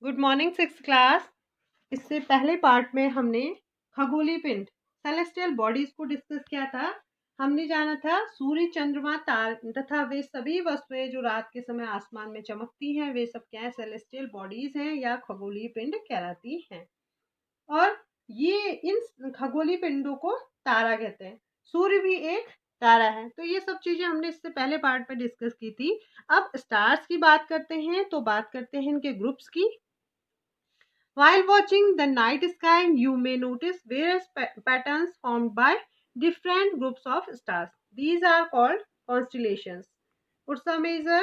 Good morning six class. इससे पहले part में हमने खगोलीय पिंड सेलेस्टियल बॉडीज को डिस्कस किया था। हमने जाना था सूर्य, चंद्रमा, तार तथा वे सभी वस्तुएं जो रात के समय आसमान में चमकती हैं वे सब क्या है, सेलेस्टियल बॉडीज हैं या खगोलीय पिंड कहलाती हैं। और ये इन खगोलीय पिंडों को तारा कहते हैं। सूर्य भी एक तारा है। तो ये सब चीजें हमने इससे पहले पार्ट में डिस्कस की थी। अब स्टार्स की बात करते हैं, तो बात करते हैं इनके ग्रुप्स की। While watching the night sky, you may notice various patterns formed by different groups of stars. These are called constellations. Ursa Major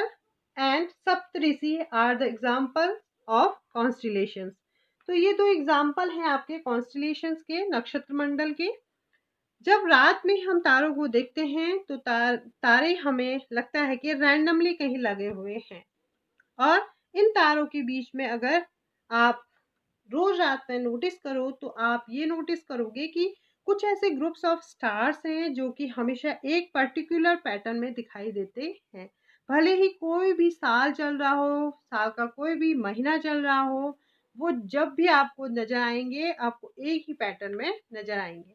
and Saptarishi are the examples of constellations. तो ये दो एग्जाम्पल हैं आपके constellations के, नक्षत्र मंडल के। जब रात में हम तारों को देखते हैं तो तारे हमें लगता है कि रैंडमली कहीं लगे हुए हैं। और इन तारों के बीच में अगर आप रोज रात में नोटिस करो तो आप ये नोटिस करोगे कि कुछ ऐसे ग्रुप्स ऑफ स्टार्स हैं जो कि हमेशा एक पर्टिकुलर पैटर्न में दिखाई देते हैं। भले ही कोई भी साल चल रहा हो, साल का कोई भी महीना चल रहा हो, वो जब भी आपको नजर आएंगे आपको एक ही पैटर्न में नजर आएंगे।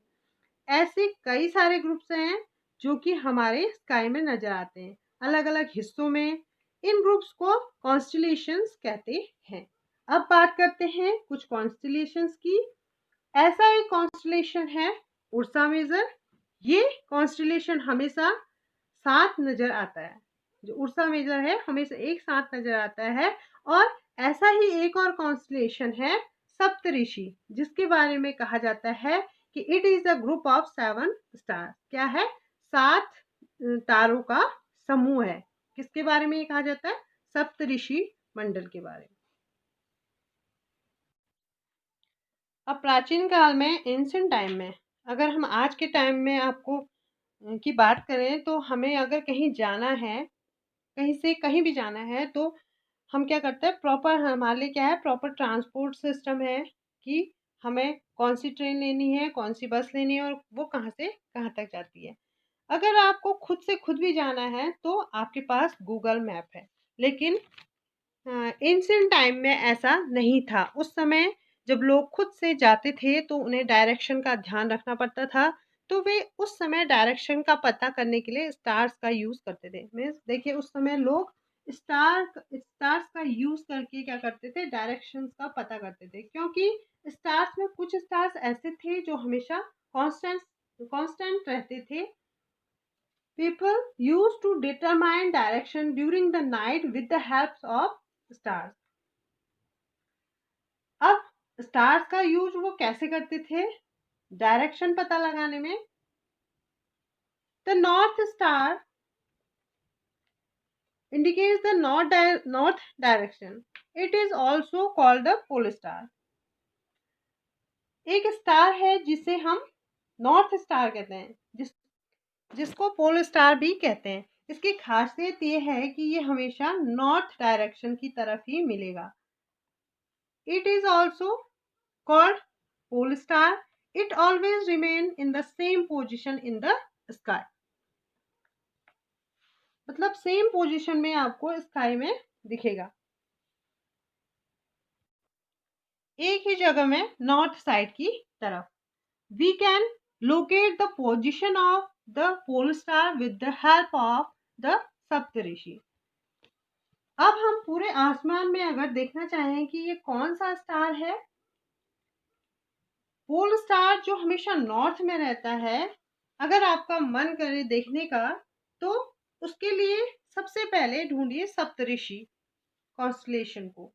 ऐसे कई सारे ग्रुप्स हैं जो कि हमारे स्काई में नजर आते हैं अलग अलग हिस्सों में। इन ग्रुप्स को कॉन्स्टिलेशंस कहते हैं। अब बात करते हैं कुछ कॉन्स्टिलेशंस की। ऐसा एक कॉन्स्टिलेशन है उर्सा मेजर। ये कॉन्स्टिलेशन हमेशा साथ नजर आता है। जो उर्सा मेजर है हमेशा एक साथ नजर आता है। और ऐसा ही एक और कॉन्स्टिलेशन है सप्तऋषि, जिसके बारे में कहा जाता है कि it is a group of 7 star. क्या है? 7 तारों का समूह है। किसके बारे में ये कहा जाता है? सप्तऋषि मंडल के बारे में। अब प्राचीन काल में, एंशिएंट टाइम में, अगर हम आज के टाइम में आपको की बात करें तो हमें अगर कहीं जाना है, कहीं से कहीं भी जाना है, तो हम क्या करते हैं, प्रॉपर हमारे लिए क्या है, प्रॉपर ट्रांसपोर्ट सिस्टम है कि हमें कौन सी ट्रेन लेनी है, कौन सी बस लेनी है और वो कहाँ से कहाँ तक जाती है। अगर आपको खुद से खुद भी जाना है तो आपके पास गूगल मैप है। लेकिन एंशिएंट टाइम में ऐसा नहीं था। उस समय जब लोग खुद से जाते थे तो उन्हें डायरेक्शन का ध्यान रखना पड़ता था। तो वे उस समय डायरेक्शन का पता करने के लिए स्टार्स का यूज करते थे। मीन्स देखिए, उस समय लोग स्टार्स का यूज करके क्या करते थे, डायरेक्शन का पता करते थे। क्योंकि स्टार्स में कुछ स्टार्स ऐसे थे जो हमेशा कांस्टेंट रहते थे। People used to determine direction during the night with the help of stars. अब स्टार्स का यूज वो कैसे करते थे डायरेक्शन पता लगाने में? The north star indicates the north direction. It is also called the pole star. एक स्टार है जिसे हम नॉर्थ स्टार कहते हैं, जिसको पोल स्टार भी कहते हैं। इसकी खासियत ये है कि ये हमेशा नॉर्थ डायरेक्शन की तरफ ही मिलेगा। It is also called pole star. It always remain in the same position in the sky. मतलब सेम पोजीशन में आपको स्काई में दिखेगा, एक ही जगह में, नॉर्थ साइड की तरफ। We can locate the position of the pole star with the help of the Saptarishi. अब हम पूरे आसमान में अगर देखना चाहें कि ये कौन सा स्टार है, पोल स्टार जो हमेशा नॉर्थ में रहता है, अगर आपका मन करे देखने का तो उसके लिए सबसे पहले ढूंढिए सप्तऋषि कॉन्स्टलेशन को।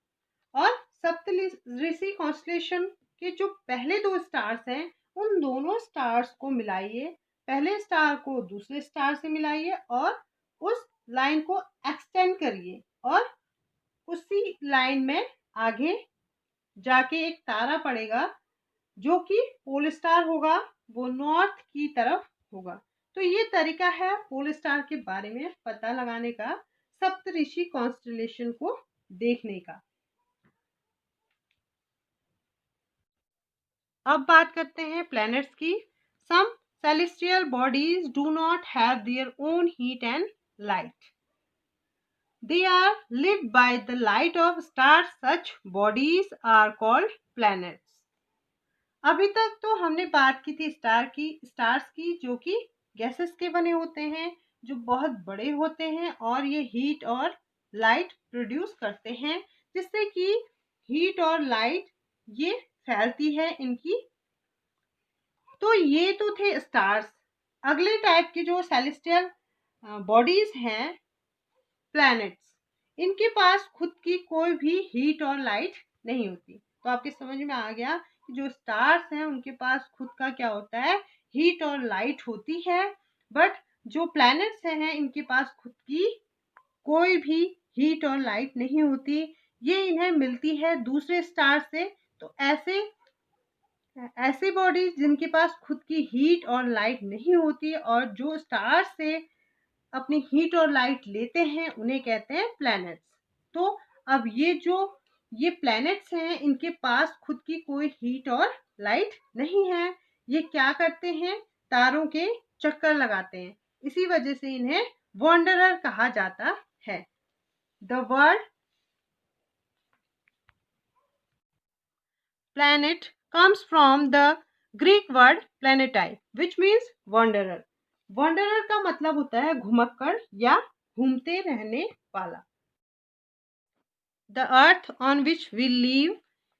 और सप्तऋषि कॉन्स्टलेशन के जो पहले 2 स्टार्स हैं उन दोनों स्टार्स को मिलाइए। पहले स्टार को दूसरे स्टार से मिलाइए और उस लाइन को एक्सटेंड करिए और उसी लाइन में आगे जाके एक तारा पड़ेगा जो कि पोल स्टार होगा, वो नॉर्थ की तरफ होगा। तो ये तरीका है पोल स्टार के बारे में पता लगाने का, सप्तऋषि कॉन्स्टलेशन को देखने का। अब बात करते हैं प्लैनेट्स की। Some celestial bodies do not have their own heat and light. They are lit by the light of stars. Such bodies are called planets. अभी तक तो हमने बात की थी स्टार्स की, जो कि गैसेस के बने होते हैं, जो बहुत बड़े होते हैं और ये हीट और लाइट प्रोड्यूस करते हैं, जिससे कि हीट और लाइट ये फैलती है इनकी। तो ये तो थे स्टार्स। अगले टाइप के जो सेलेस्टियल बॉडीज हैं, प्लैनेट्स, इनके पास खुद की कोई भी हीट और लाइट नहीं होती। तो आपके समझ में आ गया कि जो स्टार्स हैं उनके पास खुद का क्या होता है, हीट और लाइट होती है, बट जो प्लैनेट्स हैं इनके पास खुद की कोई भी हीट और लाइट नहीं होती। ये इन्हें मिलती है दूसरे स्टार से। तो ऐसे बॉडीज जिनके पास खुद की हीट और लाइट नहीं होती और जो स्टार से अपनी हीट और लाइट लेते हैं, उन्हें कहते हैं प्लैनेट्स। तो अब ये प्लैनेट्स हैं, इनके पास खुद की कोई हीट और लाइट नहीं है। ये क्या करते हैं, तारों के चक्कर लगाते हैं, इसी वजह से इन्हें वॉन्डरर कहा जाता है। The word planet comes from the Greek word planetai, which means wanderer. Wanderer का मतलब होता है घुमक्कड़ या घूमते रहने वाला। The earth on which we live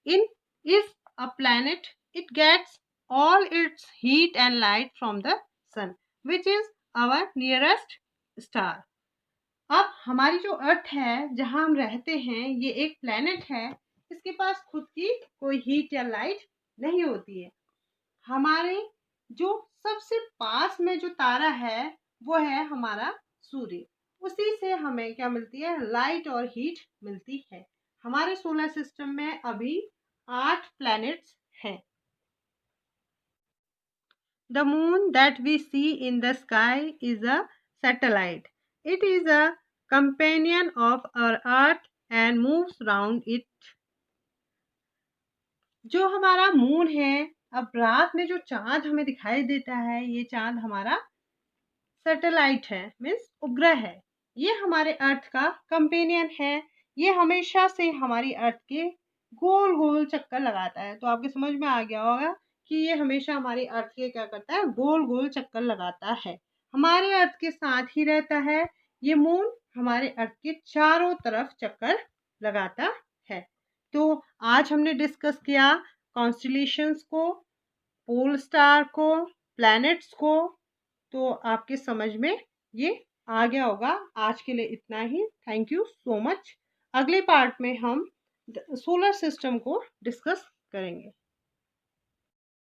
in is a planet. It gets all its heat and light from the sun, which is our nearest star. अब हमारी जो अर्थ है, जहां हम रहते हैं, ये एक प्लेनेट है। इसके पास खुद की कोई हीट या लाइट नहीं होती है। हमारे जो सबसे पास में जो तारा है वो है हमारा सूर्य। उसी से हमें क्या मिलती है, लाइट और हीट मिलती है। हमारे सोलर सिस्टम में अभी 8 प्लैनेट्स हैं। The moon that we see in the sky is a satellite. It is a companion of our earth and moves round it. जो हमारा मून है, अब रात में जो चांद हमें दिखाई देता है, ये चांद हमारा सैटेलाइट है, मीन्स उपग्रह है। ये हमारे अर्थ का कंपेनियन है। ये हमेशा से हमारी अर्थ के गोल गोल चक्कर लगाता है। तो आपके समझ में आ गया होगा कि ये हमेशा हमारी अर्थ के क्या करता है, गोल गोल चक्कर लगाता है, हमारे अर्थ के साथ ही रहता है। ये मून हमारे अर्थ के चारों तरफ चक्कर लगाता है। तो आज हमने डिस्कस किया कॉन्स्टेलेशंस को, पोल स्टार को, प्लैनेट्स को। तो आपके समझ में ये आ गया होगा। आज के लिए इतना ही। Thank you so much. अगले पार्ट में हम सोलर सिस्टम को डिस्कस करेंगे।